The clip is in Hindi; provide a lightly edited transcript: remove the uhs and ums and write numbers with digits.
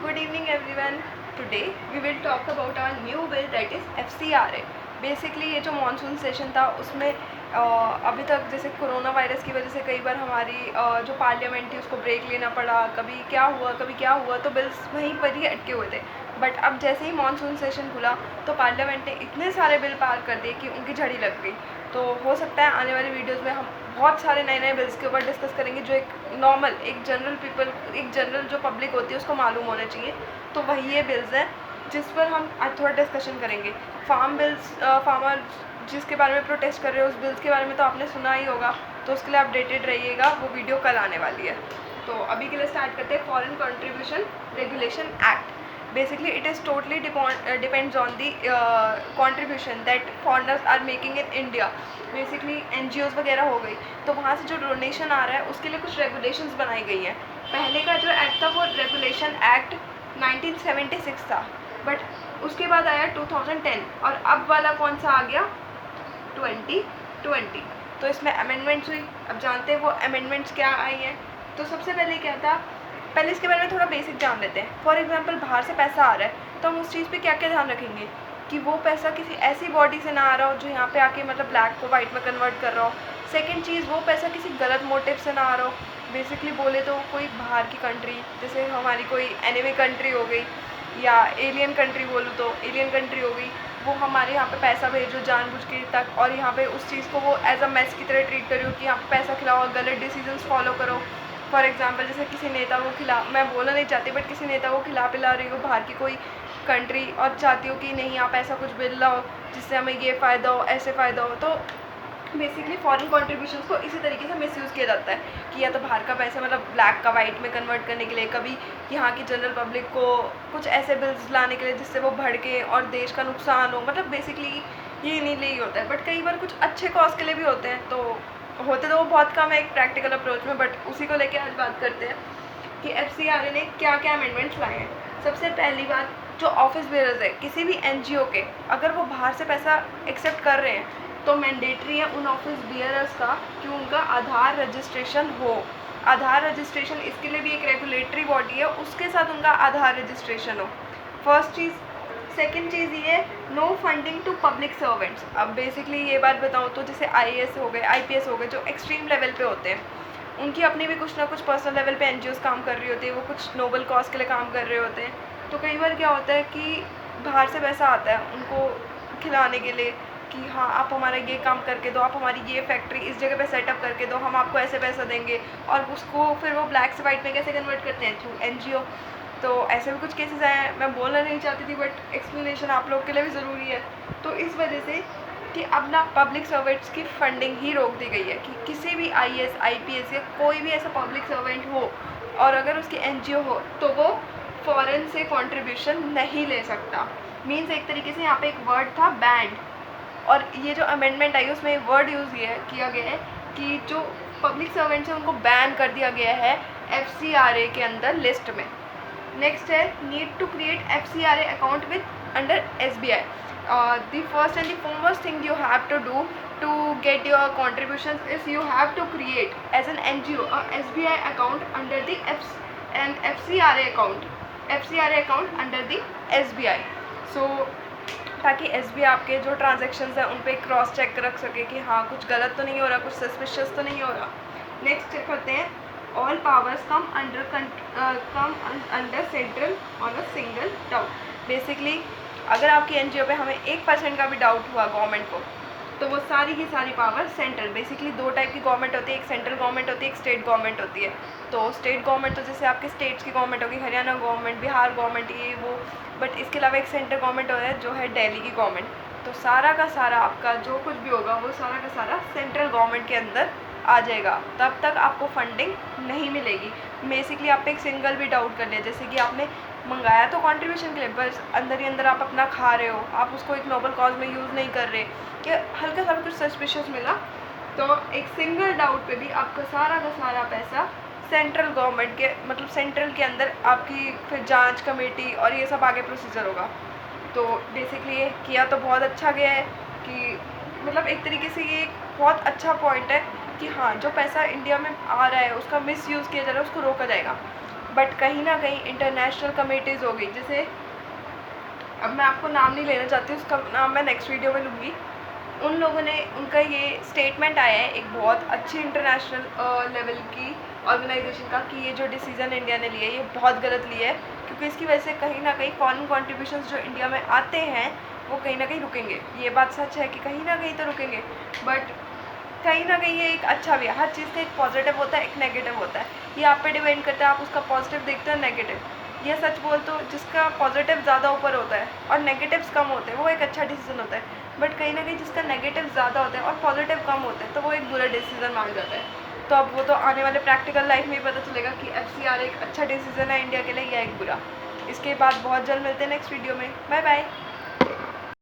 Good evening everyone. Today we will talk about our new bill that is FCRA. Basically ये जो मानसून सेशन था उसमें अभी तक जैसे कोरोना वायरस की वजह से कई बार हमारी जो पार्लियामेंट थी उसको ब्रेक लेना पड़ा, कभी क्या हुआ तो बिल्स वहीं पर ही अटके हुए थे। बट अब जैसे ही मानसून सेशन खुला तो पार्लियामेंट ने इतने सारे बिल पार कर दिए कि उनकी झड़ी लग गई। तो हो सकता है आने वाली वीडियोज़ में हम बहुत सारे नए नए बिल्स के ऊपर डिस्कस करेंगे जो एक नॉर्मल एक जनरल जो पब्लिक होती है उसको मालूम होना चाहिए। तो वही ये बिल्स हैं जिस पर हम आज थोड़ा डिस्कशन करेंगे। फार्मर जिसके बारे में प्रोटेस्ट कर रहे हो उस बिल्स के बारे में तो आपने सुना ही होगा, तो उसके लिए अपडेटेड रहिएगा, वो वीडियो कल आने वाली है। तो अभी के लिए स्टार्ट करते हैं। Foreign contribution regulation act. Basically it is totally depends on the contribution that foreigners are making in India. Basically NGOs वगैरह हो गई तो वहाँ से जो डोनेशन आ रहा है उसके लिए कुछ रेगुलेशंस बनाई गई हैं। पहले का जो एक्ट था वो रेगुलेशन एक्ट 1976 था, बट उसके बाद आया 2010 और अब वाला कौन सा आ गया 2020। तो इसमें अमेंडमेंट्स हुई। अब जानते हैं वो अमेंडमेंट्स क्या आई हैं। तो सबसे पहले क्या था, पहले इसके बारे में थोड़ा बेसिक जान लेते हैं। फॉर एग्जांपल बाहर से पैसा आ रहा है तो हम उस चीज़ पे क्या क्या ध्यान रखेंगे कि वो पैसा किसी ऐसी बॉडी से ना आ रहा हो जो यहाँ पे आके मतलब ब्लैक को वाइट में कन्वर्ट कर रहा हो। सेकंड चीज़, वो पैसा किसी गलत मोटिव से ना आ रहा हो। बेसिकली बोले तो कोई बाहर की कंट्री जैसे हमारी कोई एनिमी कंट्री हो गई या एलियन कंट्री बोलूँ तो एलियन कंट्री हो गई, वो हमारे यहाँ पे पैसा भेजो जानबूझ के तक और यहाँ पे उस चीज़ को वो एज अ मैस की तरह ट्रीट करो कि यहाँ पे पैसा खिलाओ और गलत डिसीजंस फॉलो करो। फॉर एग्जांपल जैसे किसी नेता को खिला, मैं बोलना नहीं चाहती बट किसी नेता को खिला पिला रही हो बाहर की कोई कंट्री और चाहती हो कि नहीं आप ऐसा कुछ बिल लाओ जिससे हमें ये फ़ायदा हो ऐसे फ़ायदा हो। तो बेसिकली फॉरेन कॉन्ट्रीब्यूशंस को इसी तरीके से मिसयूज़ किया जाता है कि या तो बाहर का पैसा मतलब ब्लैक का वाइट में कन्वर्ट करने के लिए, कभी यहाँ की जनरल पब्लिक को कुछ ऐसे बिल्स लाने के लिए जिससे वो भड़के और देश का नुकसान हो। मतलब बेसिकली ये नहीं लिए होता है, बट कई बार कुछ अच्छे कॉज के लिए भी होते हैं। तो होते तो वो बहुत कम है एक प्रैक्टिकल अप्रोच में, बट उसी को लेके आज बात करते हैं कि FCRA ने क्या क्या अमेंडमेंट्स लाए हैं। सबसे पहली बात, जो ऑफिस बेयरर्स है किसी भी NGO के, अगर वो बाहर से पैसा एक्सेप्ट कर रहे हैं तो मैंडेटरी है उन ऑफिस बेयरर्स का कि उनका आधार रजिस्ट्रेशन हो। आधार रजिस्ट्रेशन इसके लिए भी एक रेगुलेटरी बॉडी है, उसके साथ उनका आधार रजिस्ट्रेशन हो। फर्स्ट चीज़। सेकेंड चीज़ ये है no funding to public servants. अब बेसिकली ये बात बताऊँ तो जैसे IAS हो गए IPS हो गए जो एक्सट्रीम लेवल पे होते हैं, उनकी अपनी भी कुछ ना कुछ पर्सनल लेवल पे NGOs काम कर रही होती है, वो कुछ नोबल कॉज के लिए काम कर रहे होते हैं। तो कई बार क्या होता है कि बाहर से पैसा आता है उनको खिलाने के लिए कि हाँ आप हमारा ये काम करके दो, आप हमारी ये फैक्ट्री इस जगह पे सेटअप करके दो, हम आपको ऐसे पैसा देंगे, और उसको फिर वो ब्लैक से वाइट में कैसे कन्वर्ट करते हैं, थ्रू NGO। तो ऐसे भी कुछ केसेस आए हैं, मैं बोलना नहीं चाहती थी बट एक्सप्लेनेशन आप लोग के लिए भी ज़रूरी है। तो इस वजह से कि अब ना पब्लिक सर्वेंट्स की फंडिंग ही रोक दी गई है कि किसी भी IAS IPS या कोई भी ऐसा पब्लिक सर्वेंट हो और अगर उसकी NGO हो तो वो फॉरेन से कंट्रीब्यूशन नहीं ले सकता। मीन्स एक तरीके से यहाँ पे एक वर्ड था बैंड, और ये जो अमेंडमेंट आई उसमें एक वर्ड यूज़ किया गया है कि जो पब्लिक सर्वेंट्स हैं उनको बैन कर दिया गया है FCRA के अंदर लिस्ट में। नेक्स्ट है need to create FCRA account with under SBI। The first and the foremost thing you have to do to get your contributions is you have to create as an NGO a SBI account under the FCRA account under the SBI। So ताकि SBI आपके जो ट्रांजेक्शन्स हैं उन पर क्रॉस चेक रख सके कि हाँ कुछ गलत तो नहीं हो रहा, कुछ सस्पिशियस तो नहीं हो रहा। नेक्स्ट चेक करते हैं all powers come under central on a single doubt. Basically अगर आपकी NGO पे हमें 1% का भी डाउट हुआ गवर्नमेंट को तो वो सारी की सारी पावर सेंट्रल। बेसिकली दो टाइप की गवर्नमेंट होती है, एक सेंट्रल गवर्नमेंट होती है, एक स्टेट गवर्नमेंट होती है। तो स्टेट गवर्नमेंट तो जैसे आपके स्टेट्स की गवर्नमेंट होगी, हरियाणा गवर्नमेंट, बिहार गवर्नमेंट, ये वो। बट इसके अलावा एक सेंट्रल गवर्नमेंट है जो है दिल्ली की गवर्नमेंट। तो सारा का सारा आपका जो कुछ भी होगा वो सारा का सारा सेंट्रल गवर्नमेंट के अंदर आ जाएगा, तब तक आपको फंडिंग नहीं मिलेगी। बेसिकली आप एक सिंगल भी डाउट कर लिया, जैसे कि आपने मंगाया तो कंट्रीब्यूशन के लिए, बस अंदर ही अंदर आप अपना खा रहे हो, आप उसको एक नोबल कॉज में यूज़ नहीं कर रहे, कि हल्का सा भी कुछ सस्पिशियस मिला तो एक सिंगल डाउट पे भी आपका सारा का सारा पैसा सेंट्रल गवर्नमेंट के मतलब सेंट्रल के अंदर आपकी फिर जांच कमेटी और ये सब आगे प्रोसीजर होगा। तो बेसिकली ये किया तो बहुत अच्छा गया है कि मतलब एक तरीके से ये एक बहुत अच्छा पॉइंट है कि हाँ जो पैसा इंडिया में आ रहा है उसका मिसयूज़ किया जा रहा है उसको रोका जाएगा। बट कहीं ना कहीं इंटरनेशनल कमेटीज़ हो गई, जैसे अब मैं आपको नाम नहीं लेना चाहती, उसका नाम मैं नेक्स्ट वीडियो में लूँगी। उन लोगों ने, उनका ये स्टेटमेंट आया है एक बहुत अच्छी इंटरनेशनल लेवल की ऑर्गेनाइजेशन का, कि ये जो डिसीज़न इंडिया ने लिया है ये बहुत गलत लिया है, क्योंकि इसकी वजह से कहीं ना कहीं फॉरेन कॉन्ट्रीब्यूशंस जो इंडिया में आते हैं वो कहीं ना कहीं रुकेंगे। ये बात सच है कि कहीं ना कहीं तो रुकेंगे, बट कहीं ना कहीं ये एक अच्छा भी है। हर चीज़ का एक पॉजिटिव होता है, एक नेगेटिव होता है। ये आप पे डिपेंड करता है, आप उसका पॉजिटिव देखते हो नेगेटिव। ये सच बोल तो जिसका पॉजिटिव ज़्यादा ऊपर होता है और नेगेटिव्स कम होते हैं वो एक अच्छा डिसीजन होता है, बट कहीं ना कहीं जिसका नेगेटिव ज़्यादा होता है और पॉजिटिव कम होता है तो वो एक बुरा डिसीजन मान जाता है। तो अब वो तो आने वाले प्रैक्टिकल लाइफ में ही पता चलेगा कि FCR एक अच्छा डिसीजन है इंडिया के लिए या एक बुरा। इसके बाद बहुत जल्द मिलते हैं नेक्स्ट वीडियो में। Bye bye.